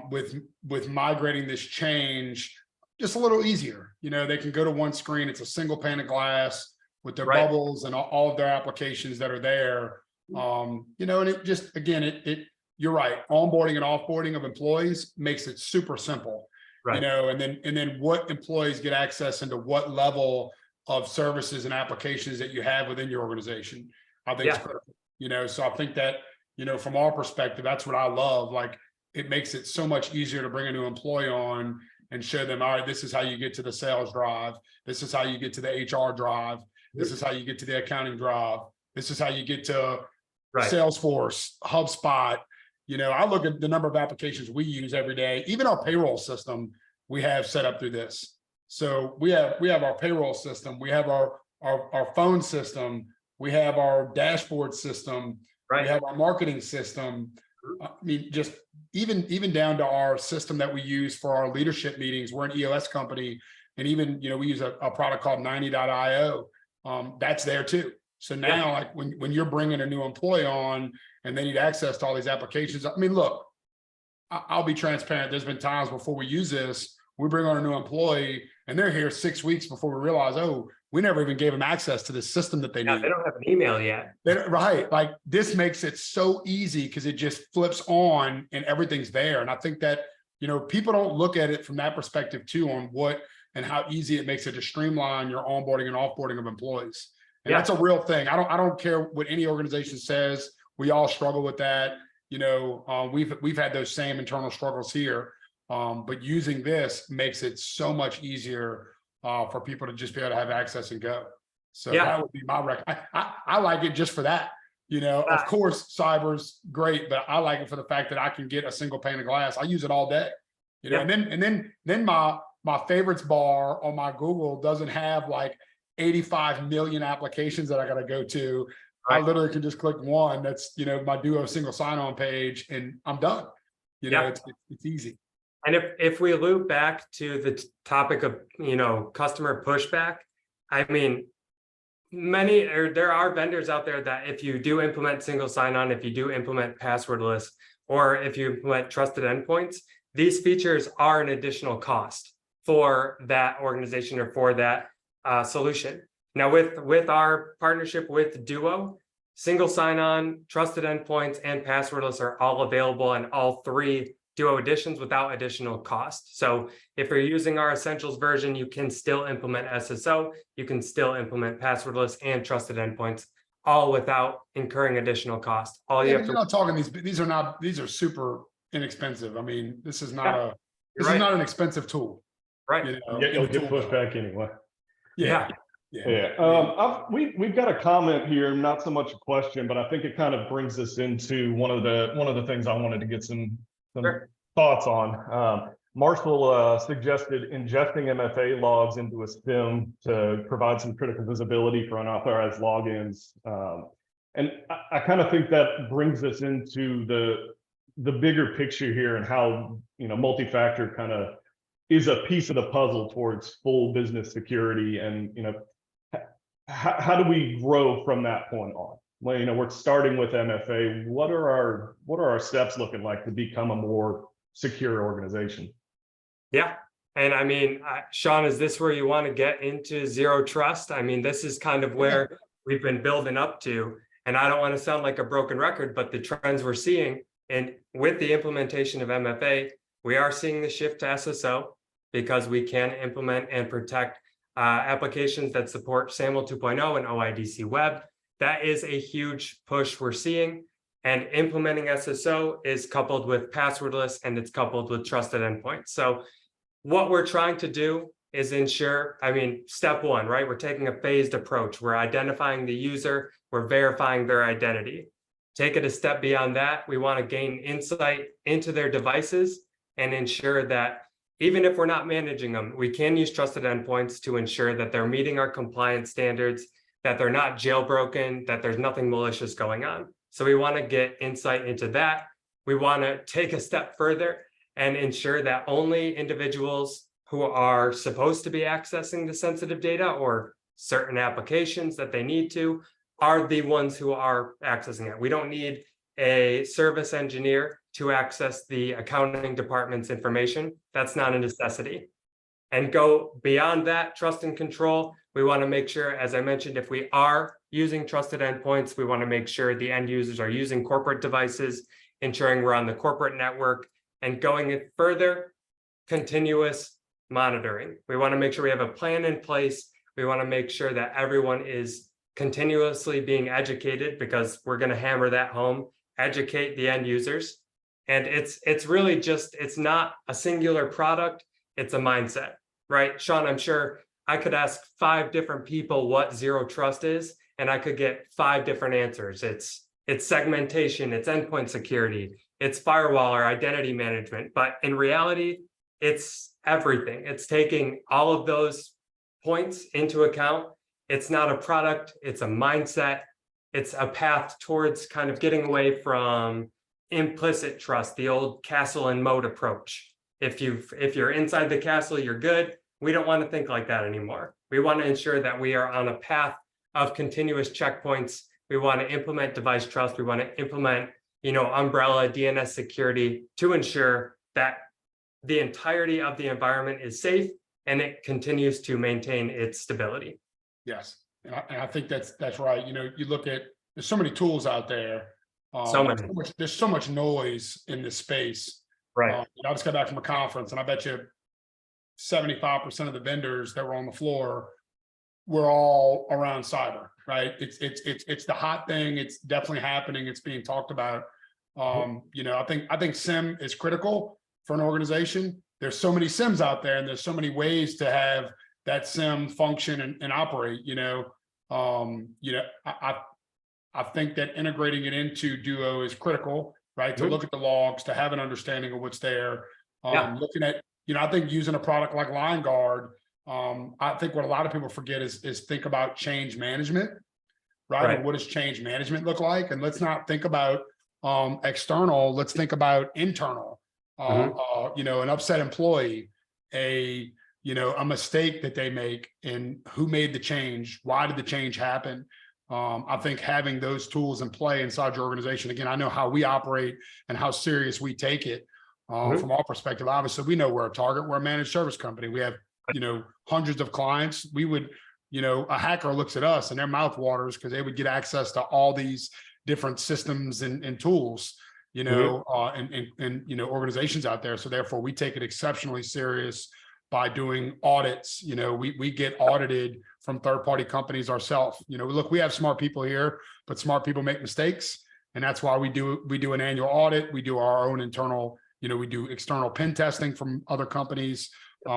with migrating this change just a little easier. They can go to one screen. It's a single pane of glass with their bubbles and all of their applications that are there. And it just, again, you're right. Onboarding and offboarding of employees makes it super simple. Right. And then what employees get access into what level of services and applications that you have within your organization. I think it's critical, so I think that, from our perspective, that's what I love. Like it makes it so much easier to bring a new employee on and show them, all right, this is how you get to the sales drive. This is how you get to the HR drive. This is how you get to the accounting drive. This is how you get to Salesforce, HubSpot. I look at the number of applications we use every day. Even our payroll system we have set up through this. So we have our payroll system. We have our phone system. We have our dashboard system. We have our marketing system. Just even down to our system that we use for our leadership meetings. We're an EOS company, and even we use a product called 90.io. That's there too. So now, like when you're bringing a new employee on and they need access to all these applications, look, I'll be transparent. There's been times before we use this, we bring on a new employee and they're here 6 weeks before we realize, oh, we never even gave them access to the system that they need. They don't have an email yet. Right. Like this makes it so easy because it just flips on and everything's there. And I think that, people don't look at it from that perspective too, on what and how easy it makes it to streamline your onboarding and offboarding of employees. And that's a real thing. I don't care what any organization says. We all struggle with that. We've had those same internal struggles here. But using this makes it so much easier for people to just be able to have access and go. So that would be my recommendation. I like it just for that. Of course, cyber's great, but I like it for the fact that I can get a single pane of glass. I use it all day. And then my favorites bar on my Google doesn't have like 85 million applications that I got to go to. I literally can just click one. That's, my Duo single sign-on page and I'm done. Yeah. It's easy. And if we loop back to the topic of, customer pushback, I mean, there are vendors out there that if you do implement single sign-on, if you do implement passwordless, or if you implement trusted endpoints, these features are an additional cost for that organization or for that solution. Now, with our partnership with Duo, single sign-on, trusted endpoints, and passwordless are all available in all 3 Duo editions without additional cost. So if you're using our essentials version, you can still implement SSO, you can still implement passwordless and trusted endpoints, all without incurring additional cost. All you have to. You're not talking these are super inexpensive. I mean, this is not You're right. not an expensive tool. Right. You'll get pushed back anyway. Yeah. We've got a comment here, not so much a question, but I think it kind of brings us into one of the things I wanted to get some Sure. thoughts on. Marshall suggested ingesting MFA logs into a SIM to provide some critical visibility for unauthorized logins. And I kind of think that brings us into the bigger picture here and how, multi-factor kind of is a piece of the puzzle towards full business security. And, how do we grow from that point on? Well, we're starting with MFA. What are our steps looking like to become a more secure organization? Yeah. And I mean, Shawn, is this where you want to get into zero trust? I mean, this is kind of where we've been building up to. And I don't want to sound like a broken record, but the trends we're seeing, and with the implementation of MFA, we are seeing the shift to SSO because we can implement and protect applications that support SAML 2.0 and OIDC web. That is a huge push we're seeing. And implementing SSO is coupled with passwordless and it's coupled with trusted endpoints. So what we're trying to do is ensure, step 1, right? We're taking a phased approach. We're identifying the user, we're verifying their identity. Take it a step beyond that. We want to gain insight into their devices and ensure that even if we're not managing them, we can use trusted endpoints to ensure that they're meeting our compliance standards, that they're not jailbroken, that there's nothing malicious going on. So we want to get insight into that. We want to take a step further and ensure that only individuals who are supposed to be accessing the sensitive data or certain applications that they need to are the ones who are accessing it. We don't need a service engineer to access the accounting department's information. That's not a necessity. And go beyond that, trust and control. We want to make sure, as I mentioned, if we are using trusted endpoints, we want to make sure the end users are using corporate devices, ensuring we're on the corporate network, and going it further, continuous monitoring. We want to make sure we have a plan in place. We want to make sure that everyone is continuously being educated, because we're going to hammer that home, educate the end users. And it's really just, it's not a singular product, it's a mindset, right? Shawn, I'm sure I could ask 5 different people what zero trust is, and I could get 5 different answers. It's segmentation, it's endpoint security, it's firewall or identity management. But in reality, it's everything. It's taking all of those points into account. It's not a product, it's a mindset. It's a path towards kind of getting away from implicit trust, the old castle and moat approach. If you're inside the castle, you're good. We don't want to think like that anymore. We want to ensure that we are on a path of continuous checkpoints. We want to implement device trust. We want to implement, umbrella DNS security to ensure that the entirety of the environment is safe and it continues to maintain its stability. Yes, and I think that's right. You look at, there's so many tools out there. There's so much noise in this space. Right. I just got back from a conference, and I bet you 75% of the vendors that were on the floor were all around cyber. Right. It's the hot thing. It's definitely happening. It's being talked about. I think SIM is critical for an organization. There's so many SIMs out there, and there's so many ways to have that SIM function and operate. I think that integrating it into Duo is critical, right? To look at the logs, to have an understanding of what's there. Looking at, I think using a product like LineGuard, I think what a lot of people forget is think about change management, right? And what does change management look like? And let's not think about external, let's think about internal. an upset employee, a mistake that they make, and who made the change, why did the change happen. I think having those tools in play inside your organization, again, I know how we operate and how serious we take it. From our perspective, obviously, we know we're a target. We're a managed service company. We have, hundreds of clients. We would, a hacker looks at us and their mouth waters because they would get access to all these different systems and tools, and organizations out there. So therefore, we take it exceptionally serious by doing audits. We get audited from third-party companies ourselves. Look, we have smart people here, but smart people make mistakes. And that's why we do an annual audit. We do our own internal, we do external pen testing from other companies.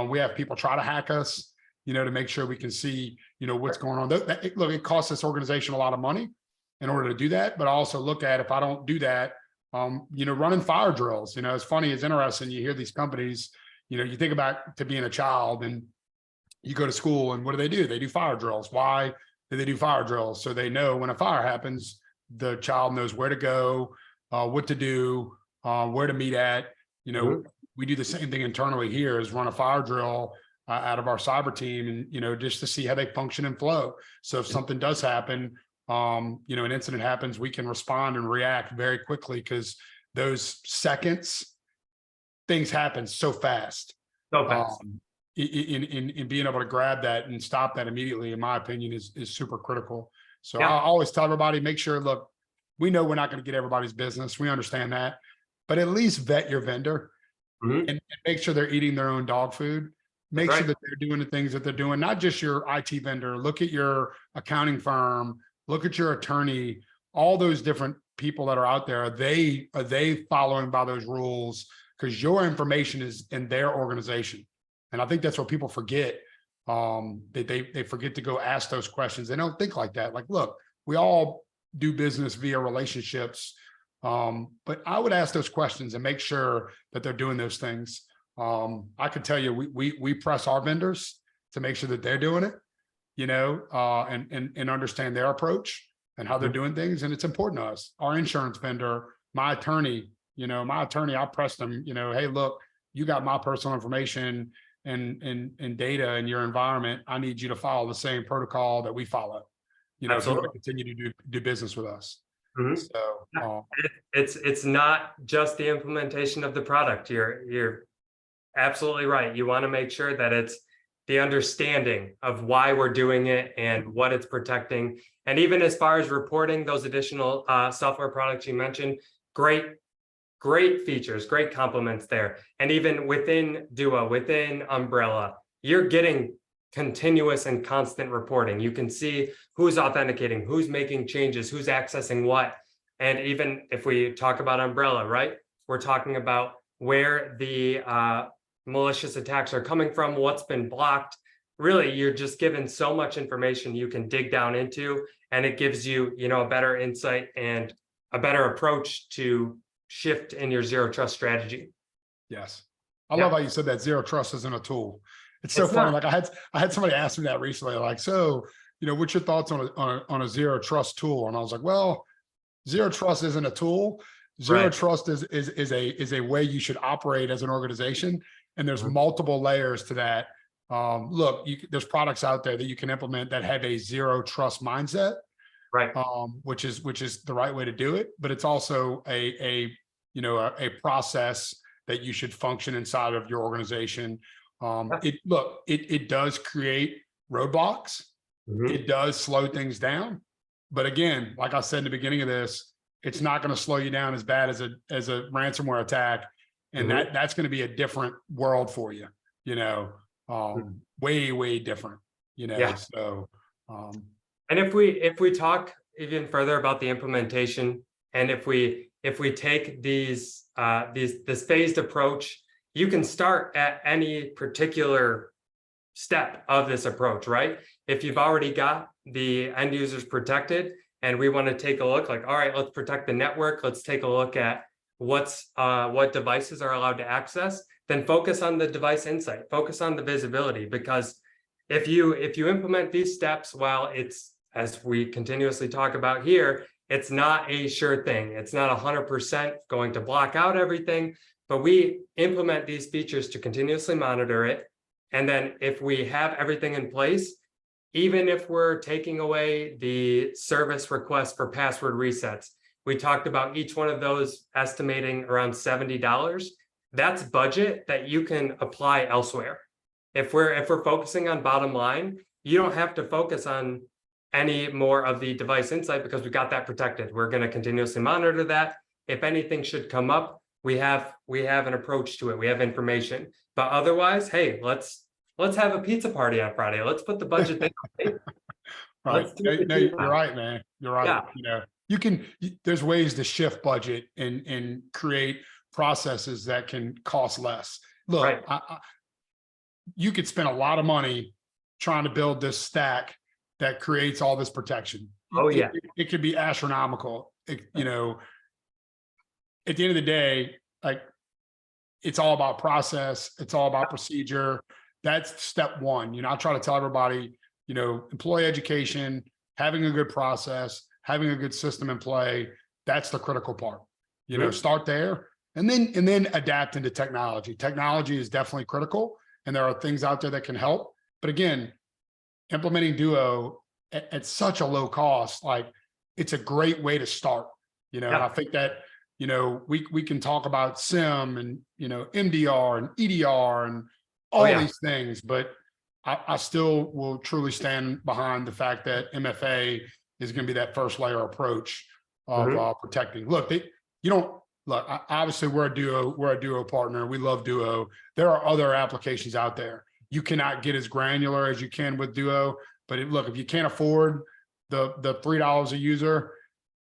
We have people try to hack us, to make sure we can see, what's going on. Look, it costs this organization a lot of money in order to do that. But I also look at, if I don't do that, running fire drills, it's funny, it's interesting. You hear these companies, you think about to being a child and you go to school and what do? They do fire drills. Why do they do fire drills? So they know when a fire happens, the child knows where to go, what to do, where to meet at. We do the same thing internally here, is run a fire drill out of our cyber team, and, just to see how they function and flow. So if something does happen, an incident happens, we can respond and react very quickly, because those seconds, things happen so fast. In being able to grab that and stop that immediately, in my opinion, is super critical. So I always tell everybody, make sure, look, we know we're not going to get everybody's business. We understand that, but at least vet your vendor and make sure they're eating their own dog food. Make sure that they're doing the things that they're doing, not just your IT vendor. Look at your accounting firm, look at your attorney, all those different people that are out there. Are they following by those rules? Because your information is in their organization. And I think that's what people forget. They forget to go ask those questions. They don't think like that. Like, look, we all do business via relationships. But I would ask those questions and make sure that they're doing those things. I can tell you, we press our vendors to make sure that they're doing it, and understand their approach and how they're doing things. And it's important to us. Our insurance vendor, my attorney, I pressed them, hey, look, you got my personal information and data in your environment. I need you to follow the same protocol that we follow, if you want to continue to do business with us. So it's not just the implementation of the product. You're absolutely right. You want to make sure that it's the understanding of why we're doing it and what it's protecting. And even as far as reporting those additional software products you mentioned, great features, great compliments there. And even within Duo, within Umbrella, you're getting continuous and constant reporting. You can see who's authenticating, who's making changes, who's accessing what. And even if we talk about Umbrella, right, we're talking about where the malicious attacks are coming from, what's been blocked. Really, you're just given so much information you can dig down into, and it gives you, a better insight and a better approach to shift in your zero trust strategy. Yes. I love how you said that zero trust isn't a tool. It's so funny. Like I had somebody ask me that recently, like, so, what's your thoughts on a zero trust tool? And I was like, well, zero trust isn't a tool. Zero trust is a way you should operate as an organization. And there's multiple layers to that. Look, there's products out there that you can implement that have a zero trust mindset, right? Which is the right way to do it. But it's also a process that you should function inside of your organization. It does create roadblocks. It does slow things down. But again, like I said in the beginning of this, it's not going to slow you down as bad as a ransomware attack. And that's going to be a different world for you, way, way different, so. And if we talk even further about the implementation, and if we take this phased approach, you can start at any particular step of this approach, right? If you've already got the end users protected and we want to take a look, like, all right, let's protect the network. Let's take a look at what devices are allowed to access, then focus on the device insight, focus on the visibility, because if you implement these steps, while it's, as we continuously talk about here, it's not a sure thing. It's not 100% going to block out everything, but we implement these features to continuously monitor it. And then if we have everything in place, even if we're taking away the service request for password resets, we talked about each one of those estimating around $70. That's budget that you can apply elsewhere. If we're focusing on bottom line, you don't have to focus on any more of the device insight because we got that protected. We're going to continuously monitor that. If anything should come up, we have an approach to it. We have information. But otherwise, hey, let's have a pizza party on Friday. Let's put the budget there. Right. No, you're right, man. You're right. Yeah. You know, there's ways to shift budget and create processes that can cost less. Look, Right. You could spend a lot of money trying to build this stack that creates all this protection. Oh, yeah. It could be astronomical. You know, at the end of the day, like, it's all about process. It's all about procedure. That's step one. You know, I try to tell everybody, you know, employee education, having a good process, having a good system in play. That's the critical part. You know, start there and then adapt into technology. Technology is definitely critical, and there are things out there that can help. But again, implementing Duo at such a low cost, like, it's a great way to start. You know, and I think that, you know, we can talk about SIM and, you know, MDR and EDR and all these things, but I still will truly stand behind the fact that MFA is going to be that first layer approach of protecting. Look, obviously we're a Duo partner. We love Duo. There are other applications out there. You cannot get as granular as you can with Duo, but look, if you can't afford the $3 a user,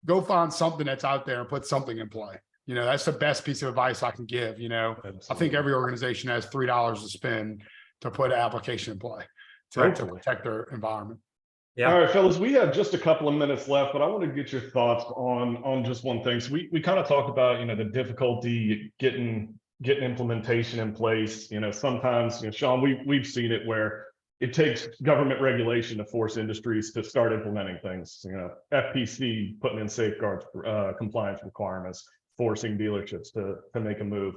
go find something that's out there and put something in play. You know, that's the best piece of advice I can give. You know, absolutely. I think every organization has $3 to spend to put an application in play to protect their environment. Yeah. All right, fellas, we have just a couple of minutes left, but I want to get your thoughts on just one thing. So we kind of talked about, you know, the difficulty getting implementation in place. You know, sometimes, you know, Shawn, we've seen it where it takes government regulation to force industries to start implementing things. You know, FPC putting in safeguards, compliance requirements, forcing dealerships to make a move.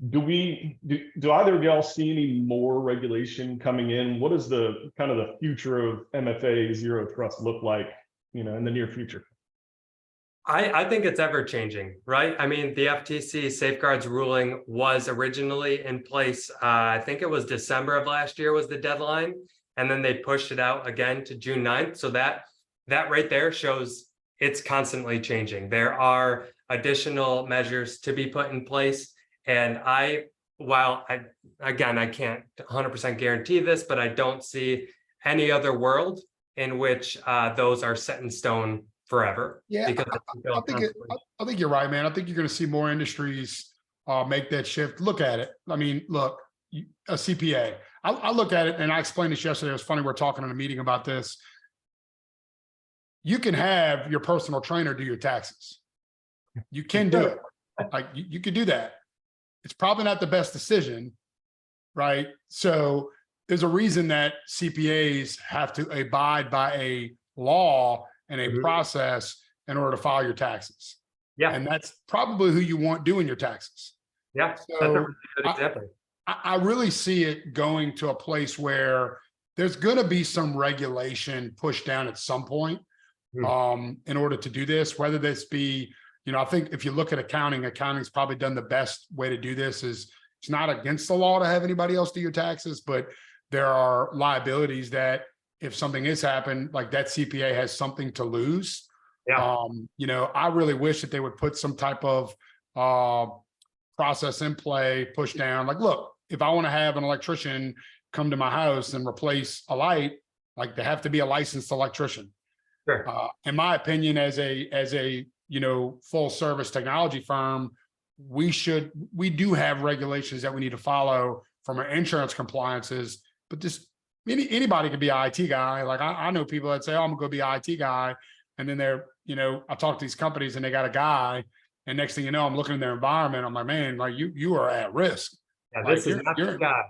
Do either of y'all see any more regulation coming in? What is the kind of the future of MFA zero trust look like, you know, in the near future? I think it's ever changing, right? I mean, the FTC safeguards ruling was originally in place. I think it was December of last year was the deadline. And then they pushed it out again to June 9th. So that right there shows it's constantly changing. There are additional measures to be put in place. And I can't 100% guarantee this, but I don't see any other world in which those are set in stone forever. Yeah, I think you're right, man. I think you're going to see more industries make that shift. Look at it. I mean, look, a CPA. I look at it, and I explained this yesterday. It was funny. We're talking in a meeting about this. You can have your personal trainer do your taxes. You can do it. Like you could do that. It's probably not the best decision, right? So there's a reason that CPAs have to abide by a law and a process in order to file your taxes. Yeah. And that's probably who you want doing your taxes. Yeah. So that's a really good example. I really see it going to a place where there's going to be some regulation pushed down at some point in order to do this, whether this be, you know, I think if you look at accounting's probably done the best way to do this. Is it's not against the law to have anybody else do your taxes, but there are liabilities that if something has happened, like that CPA has something to lose. Yeah. You know, I really wish that they would put some type of process in play, push down. Like, look, if I want to have an electrician come to my house and replace a light, like they have to be a licensed electrician. Sure. In my opinion, as a you know, full service technology firm, we do have regulations that we need to follow from our insurance compliances, but just anybody could be an IT guy. Like I know people that say, oh, I'm gonna go be an IT guy. And then they're, you know, I talk to these companies and they got a guy, and next thing you know, I'm looking at their environment. I'm like, man, like you are at risk. Yeah, like, this is not the guy.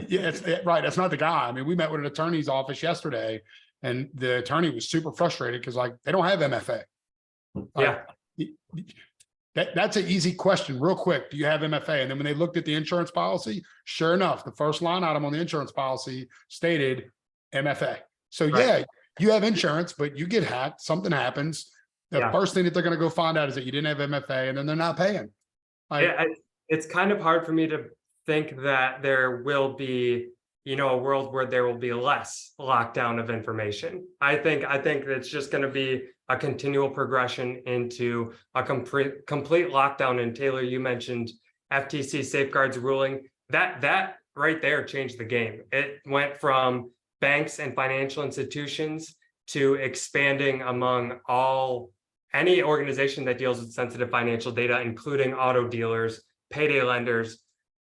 Yeah, right. That's not the guy. I mean, we met with an attorney's office yesterday, and the attorney was super frustrated because like they don't have MFA. Like, That's an easy question, real quick. Do you have MFA? And then when they looked at the insurance policy, sure enough, the first line item on the insurance policy stated MFA. So yeah, you have insurance, but you get hacked, something happens. The first thing that they're going to go find out is that you didn't have MFA, and then they're not paying. It's kind of hard for me to think that there will be, a world where there will be less lockdown of information. I think it's just going to be a continual progression into a complete lockdown. And Taylor, you mentioned FTC safeguards ruling. That right there changed the game. It went from banks and financial institutions to expanding among any organization that deals with sensitive financial data, including auto dealers, payday lenders,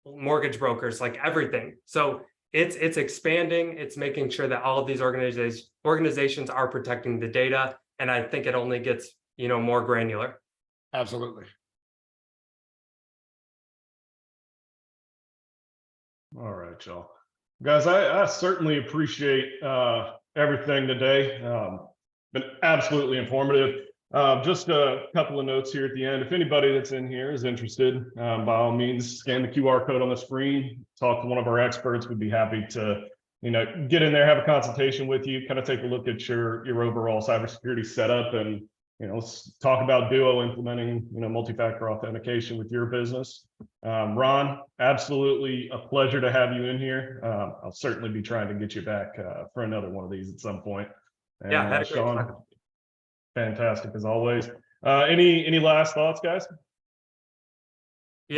mortgage brokers, like everything. So it's expanding. It's making sure that all of these organizations are protecting the data. And I think it only gets, more granular. Absolutely. All right, y'all. Guys, I certainly appreciate everything today. Been absolutely informative. Just a couple of notes here at the end. If anybody that's in here is interested, by all means, scan the QR code on the screen, talk to one of our experts. We'd be happy to, get in there, have a consultation with you, kind of take a look at your overall cybersecurity setup, and let's talk about Duo implementing multi-factor authentication with your business. Ron, absolutely a pleasure to have you in here. I'll certainly be trying to get you back for another one of these at some point. And, Yeah, had a great Shawn, time. fantastic as always. Any last thoughts, guys? We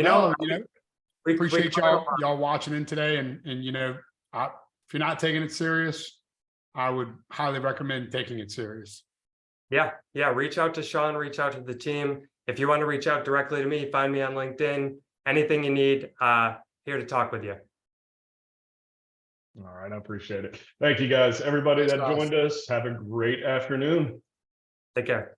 appreciate y'all watching in today, and if you're not taking it serious, I would highly recommend taking it serious. Yeah. Reach out to Shawn, reach out to the team. If you want to reach out directly to me, find me on LinkedIn. Anything you need, here to talk with you. All right, I appreciate it. Thank you, guys. Everybody that joined us, have a great afternoon. Take care.